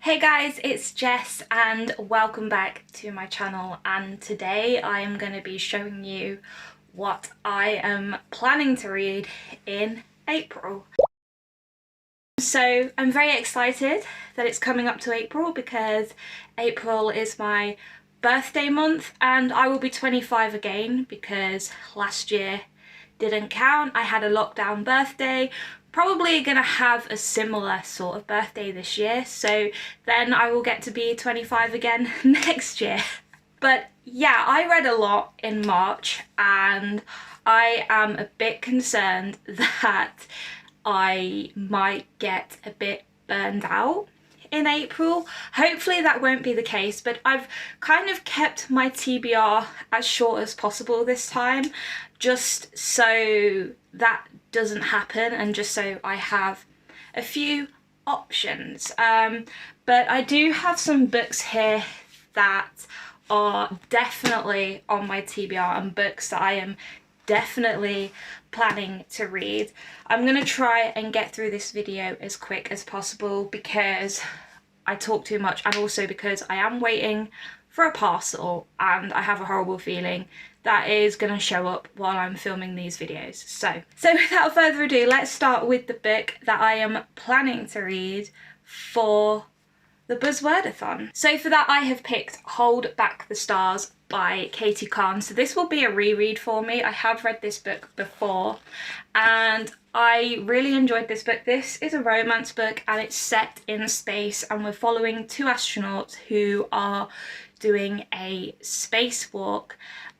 Hey guys, it's Jess and welcome back to my channel, and today I am going to be showing you what I am planning to read in April. So I'm very excited that it's coming up to April because April is my birthday month and I will be 25 again because last year didn't count. I had a lockdown birthday. Probably gonna have a similar sort of birthday this year, so then I will get to be 25 again next year. But yeah, I read a lot in March and I am a bit concerned that I might get a bit burned out in April. Hopefully that won't be the case, but I've kind of kept my TBR as short as possible this time, just so that doesn't happen and just so I have a few options. But I do have some books here that are definitely on my TBR and books that I am definitely planning to read. I'm gonna try and get through this video as quick as possible because I talk too much, and also because I am waiting for a parcel and I have a horrible feeling that is going to show up while I'm filming these videos. So without further ado, let's start with the book that I am planning to read for the Buzzwordathon. So for that I have picked Hold Back the Stars by Katie Khan. So this will be a reread for me. I have read this book before and I really enjoyed this book. This is a romance book and it's set in space and we're following two astronauts who are doing a spacewalk,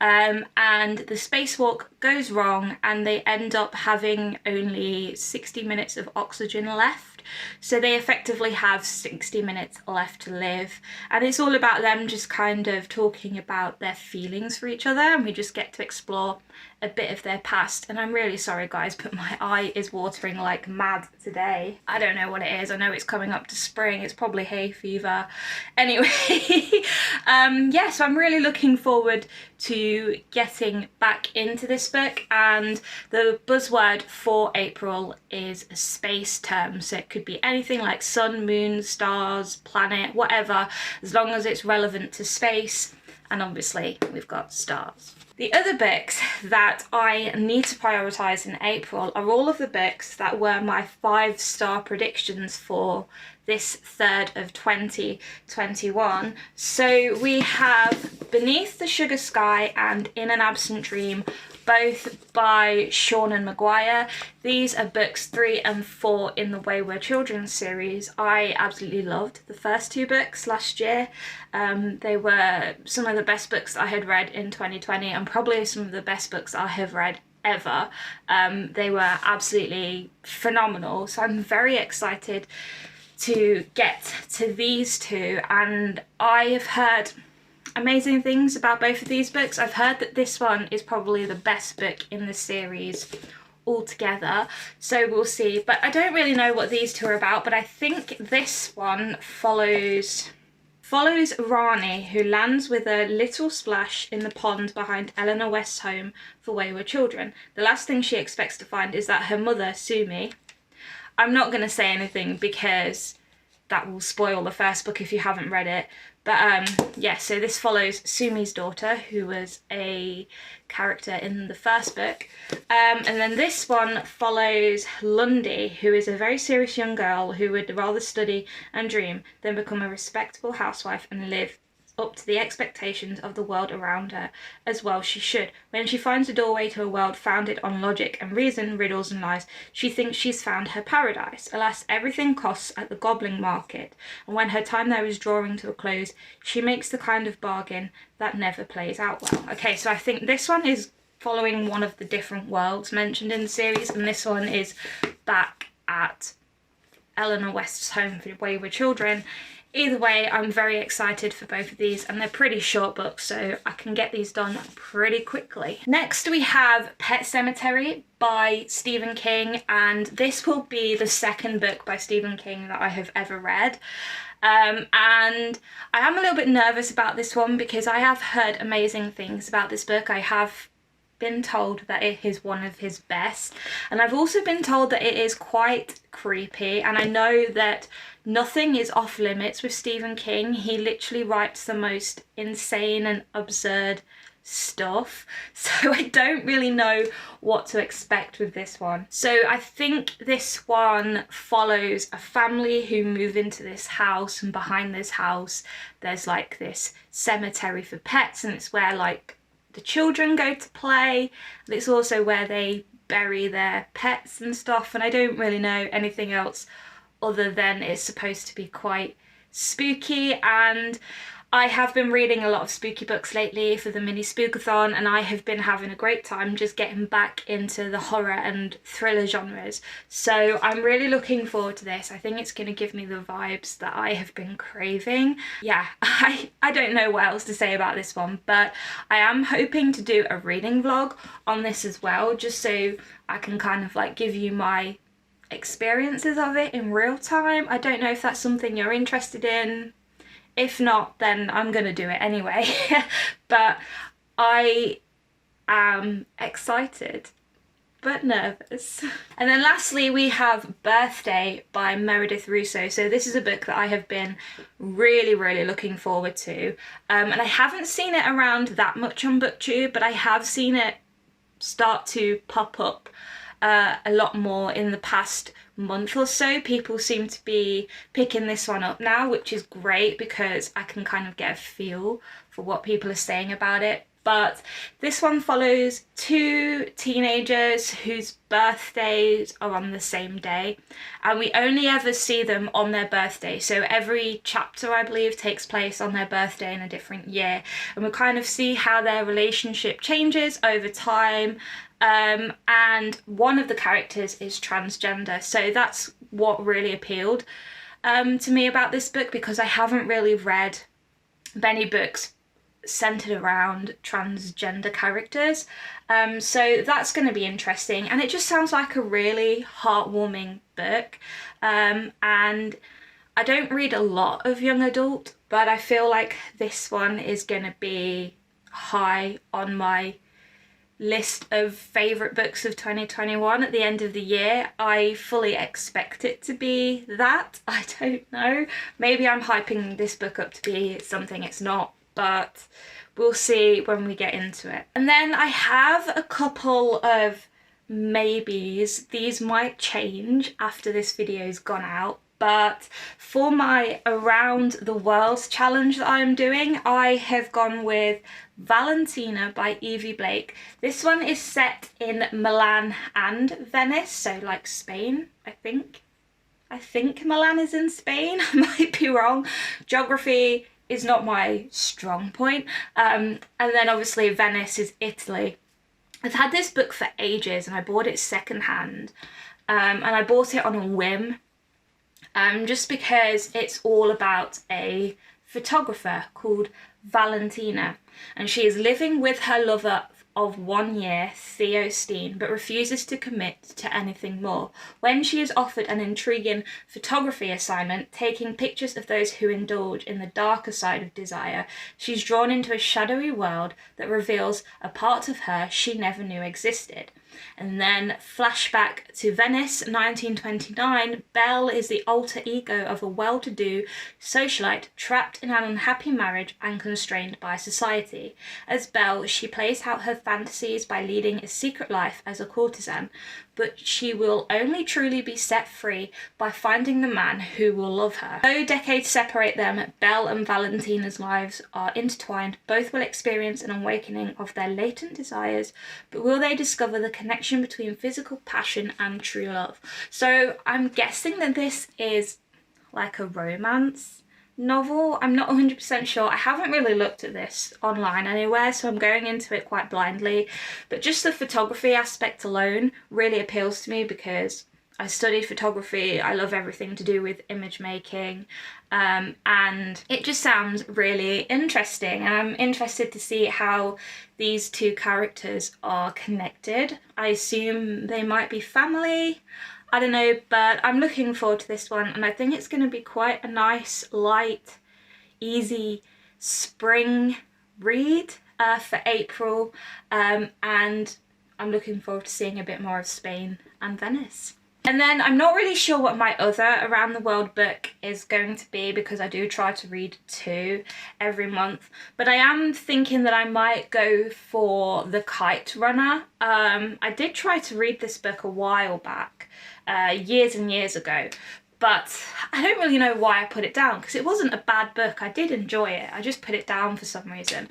and the spacewalk goes wrong and they end up having only 60 minutes of oxygen left. So they effectively have 60 minutes left to live, and it's all about them just kind of talking about their feelings for each other, and we just get to explore a bit of their past. And I'm really sorry guys, but my eye is watering like mad today. I don't know what it is. I know it's coming up to spring. It's probably hay fever. Anyway, yeah, so I'm really looking forward to getting back into this book, and the buzzword for April is a space term, so it could be anything like sun, moon, stars, planet, whatever, as long as it's relevant to space, and obviously we've got stars. The other books that I need to prioritise in April are all of the books that were my 5-star predictions for this third of 2021. So we have Beneath the Sugar Sky and In an Absent Dream, both by Seanan McGuire. These are books 3 and 4 in the Wayward Children series. I absolutely loved the first two books last year. They were some of the best books I had read in 2020 and probably some of the best books I have read ever. They were absolutely phenomenal, so I'm very excited to get to these two, and I have heard amazing things about both of these books. I've heard that this one is probably the best book in the series altogether, so we'll see. But I don't really know what these two are about, but I think this one follows Rani, who lands with a little splash in the pond behind Eleanor West's home for wayward children. The last thing she expects to find is that her mother, Sumi, I'm not going to say anything because that will spoil the first book if you haven't read it. But yeah, so this follows Sumi's daughter, who was a character in the first book. And then this one follows Lundy, who is a very serious young girl who would rather study and dream than become a respectable housewife and live up to the expectations of the world around her, as well she should. When she finds a doorway to a world founded on logic and reason, riddles and lies, she thinks she's found her paradise. Alas, everything costs at the goblin market, and when her time there is drawing to a close, she makes the kind of bargain that never plays out well. Okay, so I think this one is following one of the different worlds mentioned in the series, and this one is back at Eleanor West's home for wayward children. Either way, I'm very excited for both of these, and they're pretty short books, so I can get these done pretty quickly. Next we have Pet Sematary by Stephen King, and this will be the second book by Stephen King that I have ever read. And I am a little bit nervous about this one because I have heard amazing things about this book. I have been told that it is one of his best, and I've also been told that it is quite creepy. And I know that nothing is off limits with Stephen King. He literally writes the most insane and absurd stuff, so I don't really know what to expect with this one. So I think this one follows a family who move into this house, and behind this house there's like this cemetery for pets, and it's where like the children go to play, and it's also where they bury their pets and stuff, and I don't really know anything else other than it's supposed to be quite spooky. And I have been reading a lot of spooky books lately for the mini spookathon, and I have been having a great time just getting back into the horror and thriller genres. So I'm really looking forward to this. I think it's going to give me the vibes that I have been craving. Yeah, I don't know what else to say about this one, but I am hoping to do a reading vlog on this as well, just so I can kind of like give you my experiences of it in real time. I don't know if that's something you're interested in. If not, then I'm gonna do it anyway. But I am excited but nervous. And then lastly we have Birthday by Meredith Russo. So this is a book that I have been really looking forward to, and I haven't seen it around that much on BookTube, but I have seen it start to pop up a lot more in the past month or so. People seem to be picking this one up now, which is great because I can kind of get a feel for what people are saying about it. But this one follows two teenagers whose birthdays are on the same day, and we only ever see them on their birthday. So every chapter, I believe, takes place on their birthday in a different year, and we kind of see how their relationship changes over time. And one of the characters is transgender, so that's what really appealed to me about this book, because I haven't really read many books centered around transgender characters, so that's going to be interesting, and it just sounds like a really heartwarming book. And I don't read a lot of young adult, but I feel like this one is going to be high on my list of favourite books of 2021 at the end of the year. I fully expect it to be that. I don't know, maybe I'm hyping this book up to be something it's not, but we'll see when we get into it. And then I have a couple of maybes. These might change after this video's gone out, but for my Around the World challenge that I'm doing, I have gone with Valentina by Evie Blake. This one is set in Milan and Venice, so like Spain, I think. I think Milan is in Spain, I might be wrong. Geography is not my strong point. And then obviously Venice is Italy. I've had this book for ages and I bought it secondhand, and I bought it on a whim, just because it's all about a photographer called Valentina, and she is living with her lover of 1 year, Theo Steen, but refuses to commit to anything more. When she is offered an intriguing photography assignment, taking pictures of those who indulge in the darker side of desire, she's drawn into a shadowy world that reveals a part of her she never knew existed. And then flashback to Venice, 1929, Belle is the alter ego of a well-to-do socialite trapped in an unhappy marriage and constrained by society. As Belle, she plays out her fantasies by leading a secret life as a courtesan, but she will only truly be set free by finding the man who will love her. Though decades separate them, Belle and Valentina's lives are intertwined. Both will experience an awakening of their latent desires, but will they discover the connection between physical passion and true love? So I'm guessing that this is like a romance novel. I'm not 100% sure. I haven't really looked at this online anywhere, so I'm going into it quite blindly, but just the photography aspect alone really appeals to me because I studied photography. I love everything to do with image making, and it just sounds really interesting, and I'm interested to see how these two characters are connected. I assume they might be family, I don't know, but I'm looking forward to this one, and I think it's going to be quite a nice, light, easy spring read. for April, and I'm looking forward to seeing a bit more of Spain and Venice. And then I'm not really sure what my other around the world book is going to be, because I do try to read 2 every month, but I am thinking that I might go for the Kite Runner. I did try to read this book a while back, years and years ago, but I don't really know why I put it down, because it wasn't a bad book. I did enjoy it, I just put it down for some reason.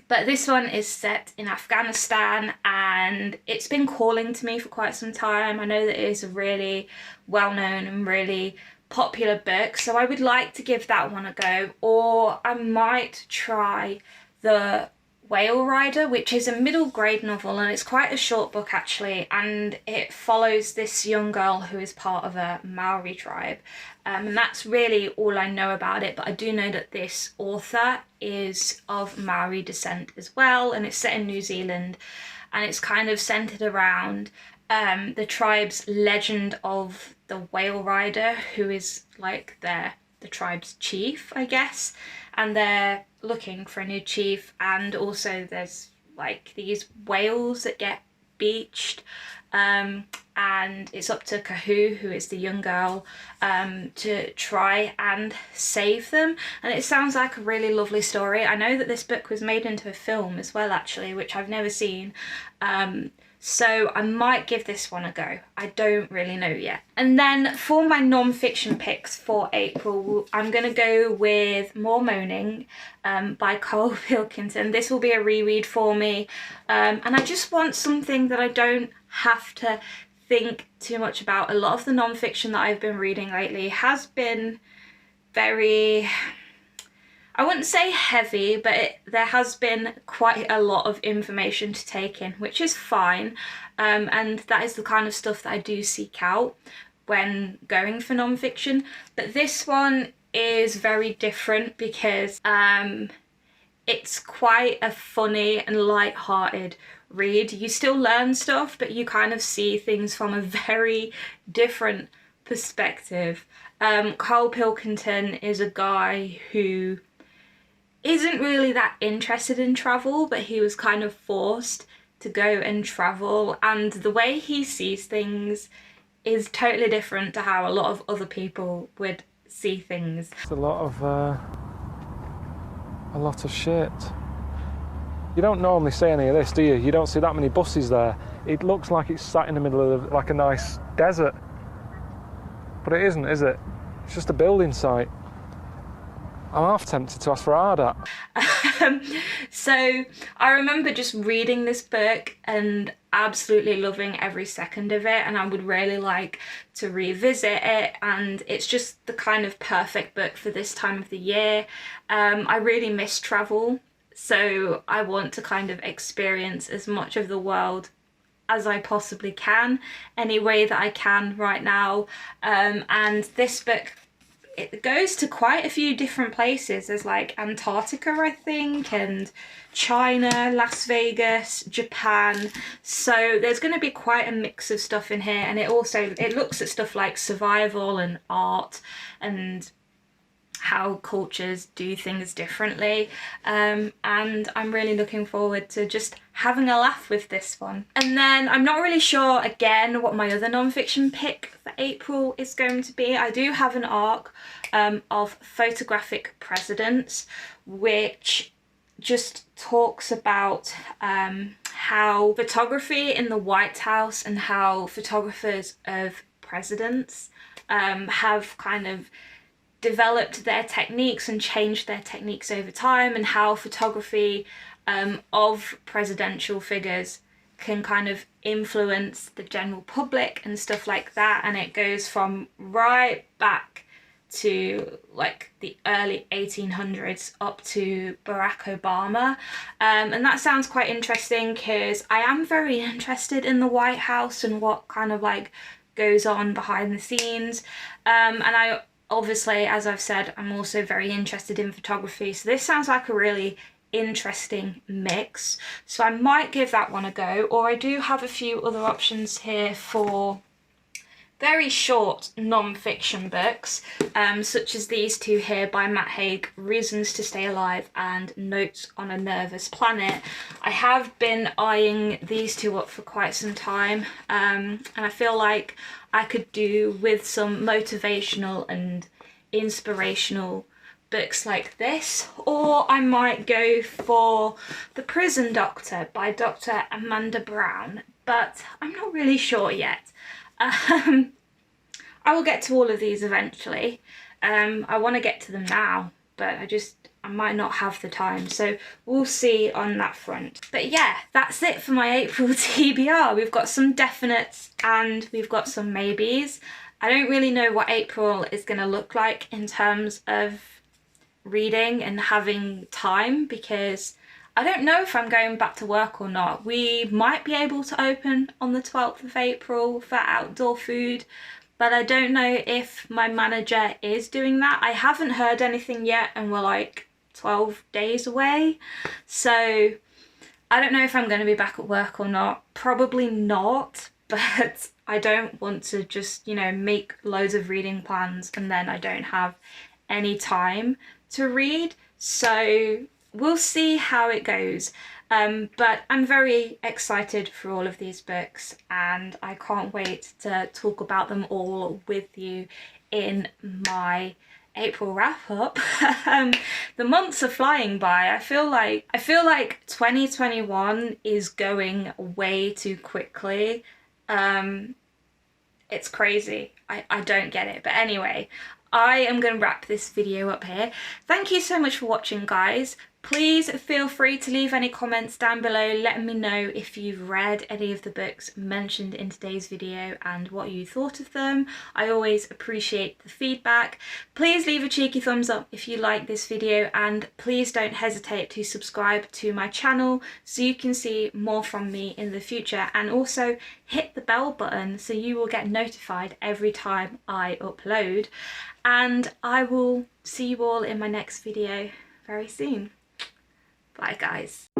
But this one is set in Afghanistan, and it's been calling to me for quite some time. I know that it is a really well-known and really popular book, so I would like to give that one a go. Or I might try the Whale Rider, which is a middle grade novel, and it's quite a short book actually, and it follows this young girl who is part of a Maori tribe, and that's really all I know about it. But I do know that this author is of Maori descent as well, and it's set in New Zealand, and it's kind of centered around the tribe's legend of the Whale Rider, who is like the tribe's chief, I guess, and they're looking for a new chief. And also there's like these whales that get beached, and it's up to Kahoo, who is the young girl, to try and save them. And it sounds like a really lovely story. I know that this book was made into a film as well actually, which I've never seen, so I might give this one a go. I don't really know yet. And then for my non-fiction picks for April, I'm going to go with More Moaning by Cole Pilkington. This will be a reread for me, and I just want something that I don't have to think too much about. A lot of the non-fiction that I've been reading lately has been very, I wouldn't say heavy, but there has been quite a lot of information to take in, which is fine, and that is the kind of stuff that I do seek out when going for non-fiction. But this one is very different because it's quite a funny and light-hearted read. You still learn stuff, but you kind of see things from a very different perspective. Cole Pilkington is a guy who isn't really that interested in travel, but he was kind of forced to go and travel, and the way he sees things is totally different to how a lot of other people would see things. It's a lot of shit. You don't normally see any of this, do you? You don't see that many buses there. It looks like it's sat in the middle of like a nice desert, but it isn't, is it? It's just a building site. I'm half tempted to ask for Arda. So I remember just reading this book and absolutely loving every second of it, and I would really like to revisit it, and it's just the kind of perfect book for this time of the year. I really miss travel, so I want to kind of experience as much of the world as I possibly can, any way that I can right now. And this book, it goes to quite a few different places. There's like Antarctica, I think, and China, Las Vegas, Japan. So there's going to be quite a mix of stuff in here, and it looks at stuff like survival and art and how cultures do things differently, and I'm really looking forward to just having a laugh with this one. And then I'm not really sure again what my other non-fiction pick for April is going to be. I do have an arc of Photographic Presidents, which just talks about how photography in the White House and how photographers of presidents have kind of developed their techniques and changed their techniques over time, and how photography of presidential figures can kind of influence the general public and stuff like that. And it goes from right back to like the early 1800s up to Barack Obama, and that sounds quite interesting because I am very interested in the White House and what kind of like goes on behind the scenes, and I obviously, as I've said, I'm also very interested in photography, so this sounds like a really interesting mix, so I might give that one a go. Or I do have a few other options here for very short non-fiction books, such as these two here by Matt Haig, Reasons to Stay Alive and Notes on a Nervous Planet. I have been eyeing these two up for quite some time, and I feel like I could do with some motivational and inspirational books like this, or I might go for The Prison Doctor by Dr. Amanda Brown, but I'm not really sure yet. I will get to all of these eventually. I want to get to them now, but I might not have the time, so we'll see on that front. But yeah, that's it for my April TBR. We've got some definites and we've got some maybes. I don't really know what April is going to look like in terms of reading and having time, because I don't know if I'm going back to work or not. We might be able to open on the 12th of April for outdoor food, but I don't know if my manager is doing that. I haven't heard anything yet and we're like 12 days away. So I don't know if I'm going to be back at work or not. Probably not, but I don't want to just, you know, make loads of reading plans and then I don't have any time to read. So we'll see how it goes. But I'm very excited for all of these books and I can't wait to talk about them all with you in my April wrap up. The months are flying by. I feel like 2021 is going way too quickly. It's crazy. I don't get it. But anyway, I am going to wrap this video up here. Thank you so much for watching, guys. Please feel free to leave any comments down below letting me know if you've read any of the books mentioned in today's video and what you thought of them. I always appreciate the feedback. Please leave a cheeky thumbs up if you like this video and please don't hesitate to subscribe to my channel so you can see more from me in the future, and also hit the bell button so you will get notified every time I upload. And I will see you all in my next video very soon. Bye guys.